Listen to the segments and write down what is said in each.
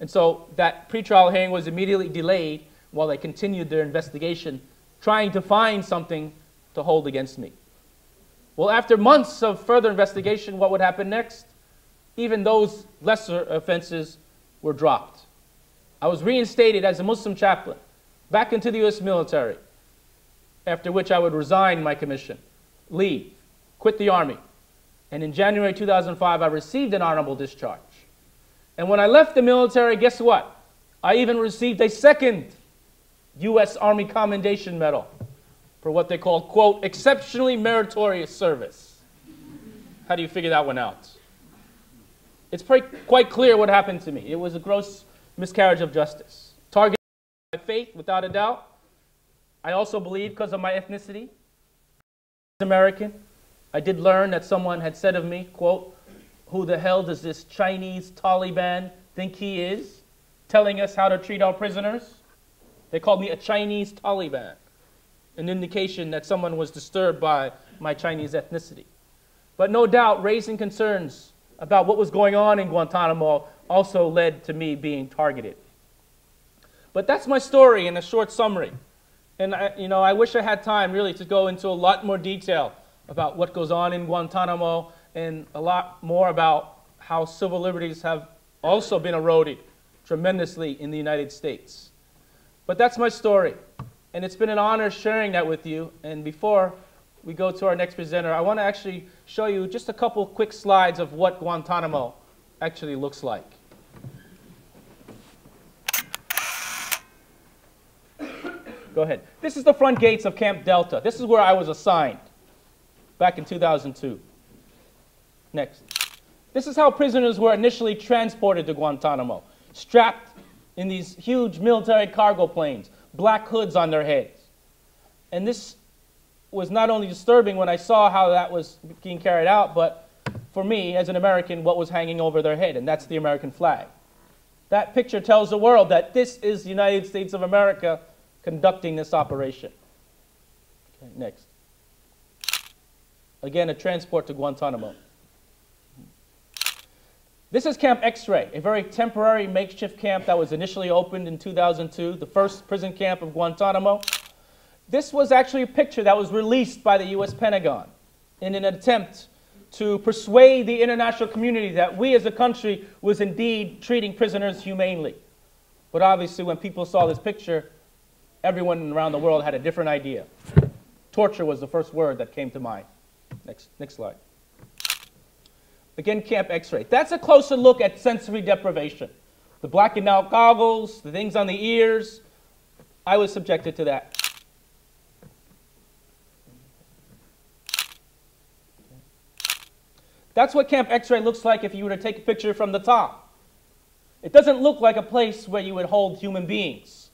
And so that pretrial hearing was immediately delayed while they continued their investigation, trying to find something to hold against me. Well, after months of further investigation, what would happen next? Even those lesser offenses were dropped. I was reinstated as a Muslim chaplain back into the U.S. military, after which I would resign my commission, leave, quit the Army. And in January 2005, I received an honorable discharge. And when I left the military, guess what? I even received a second U.S. Army Commendation Medal for what they call, quote, exceptionally meritorious service. How do you figure that one out? It's quite clear what happened to me. It was a gross miscarriage of justice. Targeted by faith, without a doubt. I also believe, because of my ethnicity, as American, I did learn that someone had said of me, quote, who the hell does this Chinese Taliban think he is, telling us how to treat our prisoners? They called me a Chinese Taliban, an indication that someone was disturbed by my Chinese ethnicity. But no doubt, raising concerns about what was going on in Guantanamo also led to me being targeted. But that's my story in a short summary. And I wish I had time really to go into a lot more detail about what goes on in Guantanamo and a lot more about how civil liberties have also been eroded tremendously in the United States. But that's my story. And it's been an honor sharing that with you. And before we go to our next presenter, I want to actually show you just a couple quick slides of what Guantanamo actually looks like. Go ahead. This is the front gates of Camp Delta. This is where I was assigned back in 2002. Next. This is how prisoners were initially transported to Guantanamo, strapped in these huge military cargo planes, black hoods on their heads. And this was not only disturbing when I saw how that was being carried out, but for me, as an American, what was hanging over their head, and that's the American flag. That picture tells the world that this is the United States of America conducting this operation. Okay, next. Again, a transport to Guantanamo. This is Camp X-Ray, a very temporary makeshift camp that was initially opened in 2002, the first prison camp of Guantanamo. This was actually a picture that was released by the U.S. Pentagon in an attempt to persuade the international community that we as a country was indeed treating prisoners humanely. But obviously when people saw this picture, everyone around the world had a different idea. Torture was the first word that came to mind. Next slide. Again, Camp X-Ray. That's a closer look at sensory deprivation. The blackened out goggles, the things on the ears. I was subjected to that. That's what Camp X-Ray looks like if you were to take a picture from the top. It doesn't look like a place where you would hold human beings.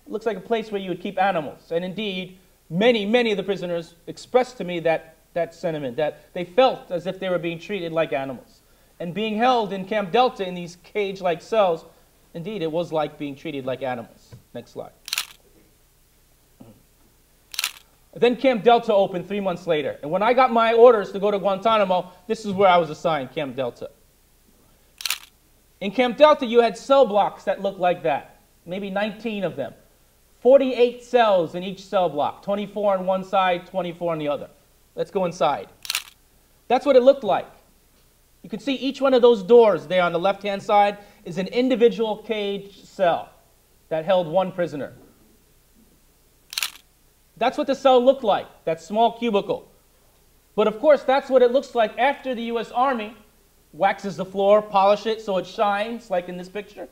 It looks like a place where you would keep animals. And indeed, many of the prisoners expressed to me that sentiment, that they felt as if they were being treated like animals. And being held in Camp Delta in these cage-like cells, indeed, it was like being treated like animals. Next slide. Then Camp Delta opened 3 months later. And when I got my orders to go to Guantanamo, this is where I was assigned, Camp Delta. In Camp Delta, you had cell blocks that looked like that, maybe 19 of them. 48 cells in each cell block, 24 on one side, 24 on the other. Let's go inside. That's what it looked like. You can see each one of those doors there on the left-hand side is an individual cage cell that held one prisoner. That's what the cell looked like, that small cubicle. But of course, that's what it looks like after the U.S. Army waxes the floor, polish it so it shines, like in this picture.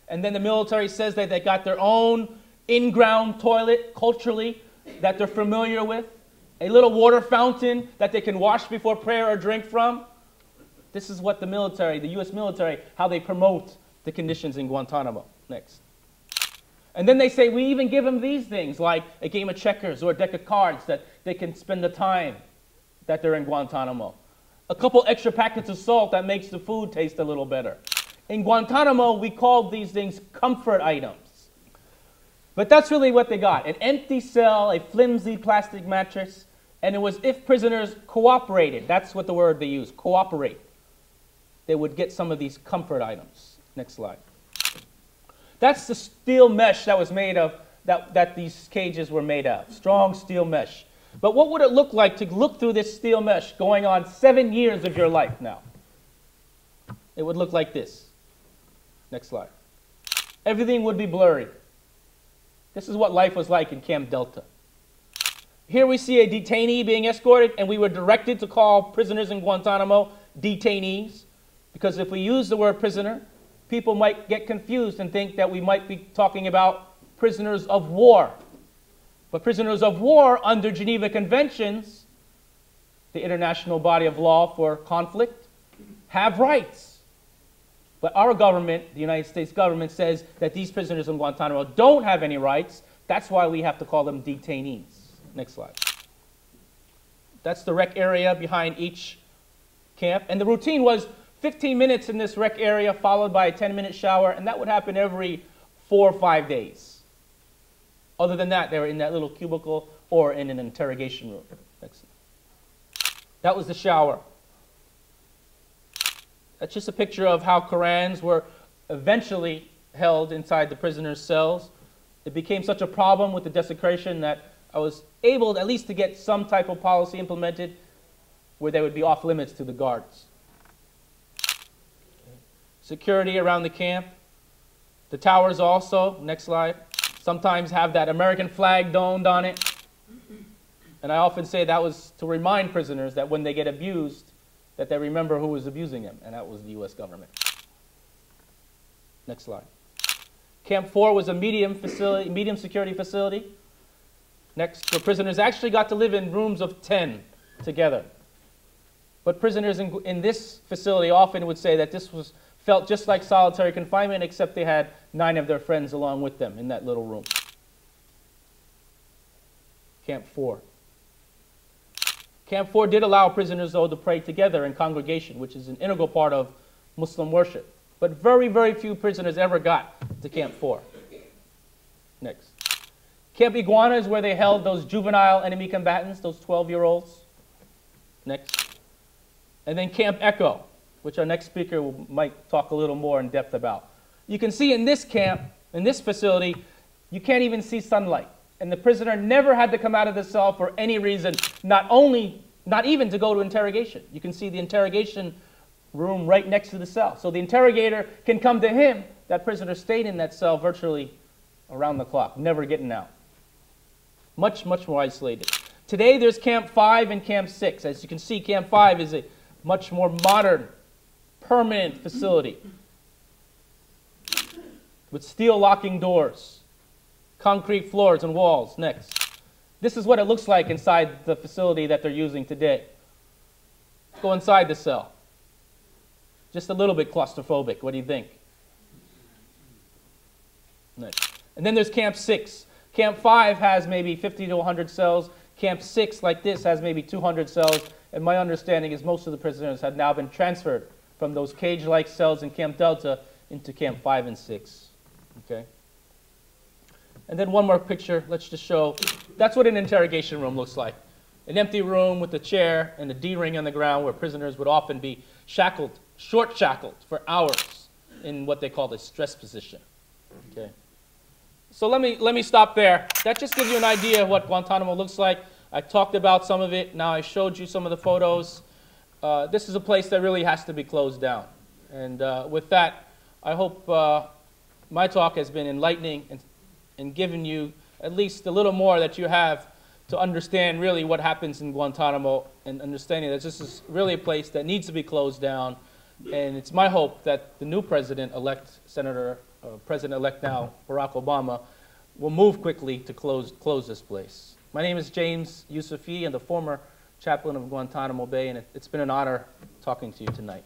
And then the military says that they got their own in-ground toilet, culturally, that they're familiar with. A little water fountain that they can wash before prayer or drink from. This is what the military, the U.S. military, how they promote the conditions in Guantanamo. Next. And then they say, we even give them these things, like a game of checkers or a deck of cards that they can spend the time that they're in Guantanamo. A couple extra packets of salt that makes the food taste a little better. In Guantanamo, we called these things comfort items. But that's really what they got. An empty cell, a flimsy plastic mattress, and it was if prisoners cooperated. That's what the word they use, cooperate. They would get some of these comfort items. Next slide. That's the steel mesh that was made of, that these cages were made of. Strong steel mesh. But what would it look like to look through this steel mesh going on 7 years of your life now? It would look like this. Next slide. Everything would be blurry. This is what life was like in Camp Delta. Here we see a detainee being escorted, and we were directed to call prisoners in Guantanamo detainees, because if we use the word prisoner, people might get confused and think that we might be talking about prisoners of war. But prisoners of war under Geneva Conventions, the international body of law for conflict, have rights. But our government, the United States government, says that these prisoners in Guantanamo don't have any rights. That's why we have to call them detainees. Next slide. That's the rec area behind each camp. And the routine was 15 minutes in this rec area followed by a 10-minute shower, and that would happen every 4 or 5 days. Other than that, they were in that little cubicle or in an interrogation room. Next. That was the shower. That's just a picture of how Qurans were eventually held inside the prisoners' cells. It became such a problem with the desecration that I was able at least to get some type of policy implemented where they would be off limits to the guards. Security around the camp. The towers also, next slide, sometimes have that American flag domed on it. And I often say that was to remind prisoners that when they get abused, that they remember who was abusing them, and that was the U.S. government. Next slide. Camp 4 was a medium security facility. Next, where prisoners actually got to live in rooms of 10 together. But prisoners in this facility often would say that this felt just like solitary confinement, except they had 9 of their friends along with them in that little room. Camp 4. Camp 4 did allow prisoners, though, to pray together in congregation, which is an integral part of Muslim worship. But very, very few prisoners ever got to Camp 4. Next. Camp Iguana is where they held those juvenile enemy combatants, those 12-year-olds. Next. And then Camp Echo, which our next speaker might talk a little more in depth about. You can see in this camp, in this facility, you can't even see sunlight. And the prisoner never had to come out of the cell for any reason, not even to go to interrogation. You can see the interrogation room right next to the cell. So the interrogator can come to him. That prisoner stayed in that cell virtually around the clock, never getting out. Much, much more isolated. Today there's Camp 5 and Camp 6. As you can see, Camp 5 is a much more modern, permanent facility with steel locking doors, concrete floors and walls. Next. This is what it looks like inside the facility that they're using today. Let's go inside the cell. Just a little bit claustrophobic. What do you think? Next. And then there's Camp 6. Camp 5 has maybe 50 to 100 cells. Camp 6, like this, has maybe 200 cells. And my understanding is most of the prisoners have now been transferred from those cage-like cells in Camp Delta into Camp 5 and 6. Okay? And then one more picture. Let's just show. That's what an interrogation room looks like. An empty room with a chair and a D-ring on the ground where prisoners would often be shackled, short shackled for hours in what they call the stress position. Okay. So let me stop there. That just gives you an idea of what Guantanamo looks like. I talked about some of it. Now I showed you some of the photos. This is a place that really has to be closed down. And with that, I hope my talk has been enlightening and given you at least a little more that you have to understand really what happens in Guantanamo, and understanding that this is really a place that needs to be closed down. And it's my hope that the new president-elect, President-elect now, Barack Obama, will move quickly to close this place. My name is James Yusuf Yee. I'm the former chaplain of Guantanamo Bay, and it's been an honor talking to you tonight.